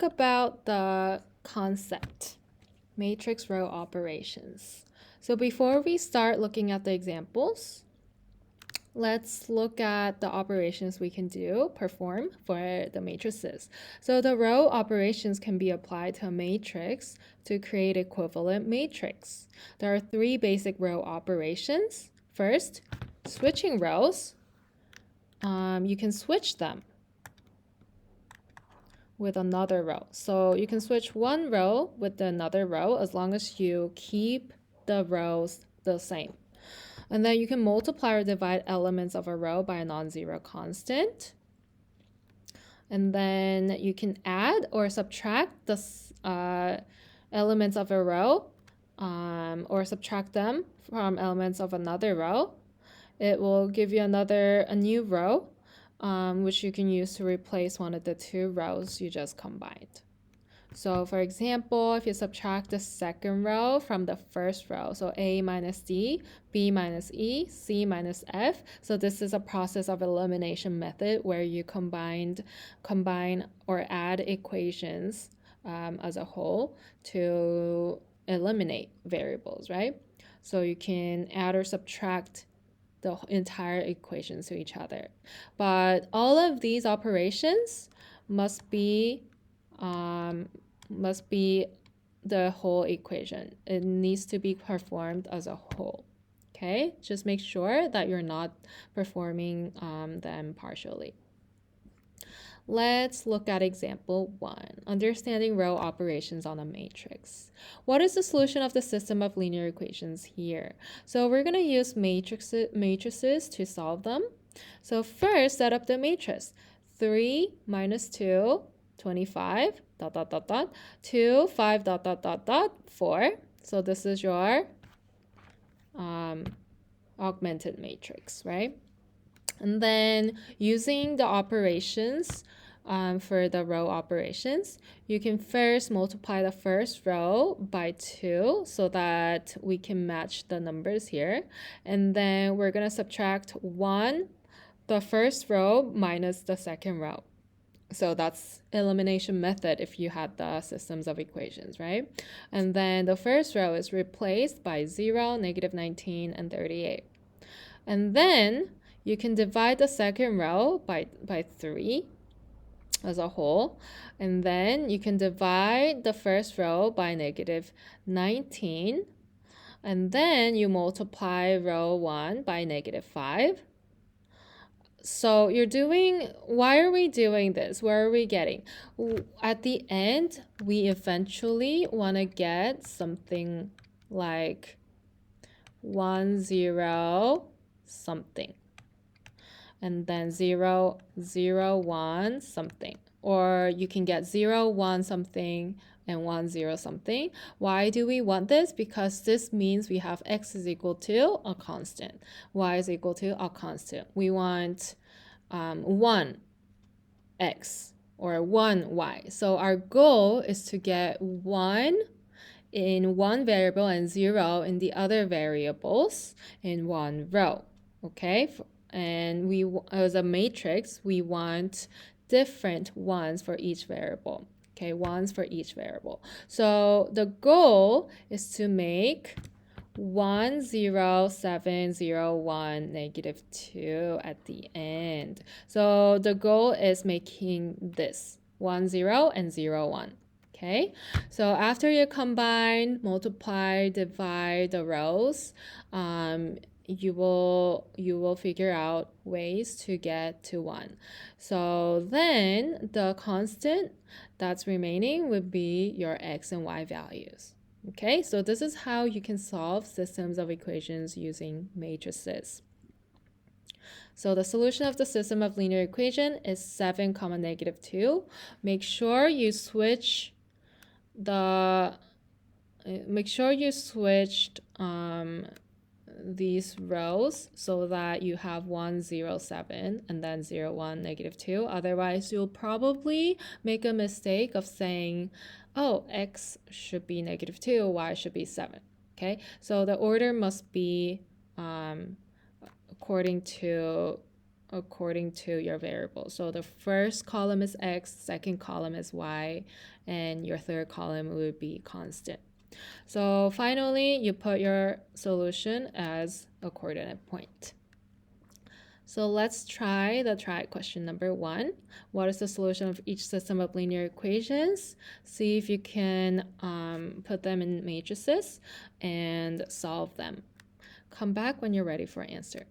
About the concept, matrix row operations. So before we start looking at the examples, let's look at the operations we can perform for the matrices. So the row operations can be applied to a matrix to create equivalent matrix. There are three basic row operations. First, switching rows. You can switch them with another row. So you can switch one row with another row as long as you keep the rows the same. And then you can multiply or divide elements of a row by a non-zero constant. And then you can add or subtract the elements of a row or subtract them from elements of another row. It will give you a new row, which you can use to replace one of the two rows you just combined. So for example, if you subtract the second row from the first row, so A minus D, B minus E, C minus F. So this is a process of elimination method where you combine or add equations as a whole to eliminate variables, right? So you can add or subtract the entire equations to each other. But all of these operations must be the whole equation. It needs to be performed as a whole. Okay, just make sure that you're not performing them partially. Let's look at example 1, understanding row operations on a matrix. What is the solution of the system of linear equations here? So we're going to use matrices to solve them. So first, set up the matrix. 3 minus 2, 25, dot, dot, dot, dot, 2, 5, dot, dot, dot, dot, 4. So this is your augmented matrix, right? And then using the operations for the row operations, you can first multiply the first row by 2 so that we can match the numbers here. And then we're going to subtract 1, the first row minus the second row. So that's elimination method if you had the systems of equations, right? And then the first row is replaced by 0, negative 19, and 38. And then you can divide the second row by 3 as a whole. And then you can divide the first row by negative 19. And then you multiply row 1 by negative 5. So why are we doing this? Where are we getting? At the end, we eventually want to get something like 1, 0, something. And then 0, 0, 1, something. Or you can get 0, 1, something, and 1, 0, something. Why do we want this? Because this means we have x is equal to a constant. Y is equal to a constant. We want 1 x or 1 y. So our goal is to get 1 in one variable and 0 in the other variables in one row. Okay? And as a matrix, we want different ones for each variable. Okay, ones for each variable. So the goal is to make 1, 0, 7, 0, 1, negative 2 at the end. So the goal is making this 1, 0, and 0, 1. Okay, so after you combine, multiply, divide the rows, you will figure out ways to get to 1. So then the constant that's remaining would be your x and y values. Okay, so this is how you can solve systems of equations using matrices. So the solution of the system of linear equation is 7, negative 2. Make sure you switched these rows so that you have 1, 0, 7 and then 0, 1, negative 2. Otherwise, you'll probably make a mistake of saying, oh, x should be negative 2, y should be 7. Okay, so the order must be according to according to your variable. So the first column is x, second column is y, and your third column would be constant. So finally, you put your solution as a coordinate point. So let's try question number 1. What is the solution of each system of linear equations? See if you can put them in matrices and solve them. Come back when you're ready for an answer.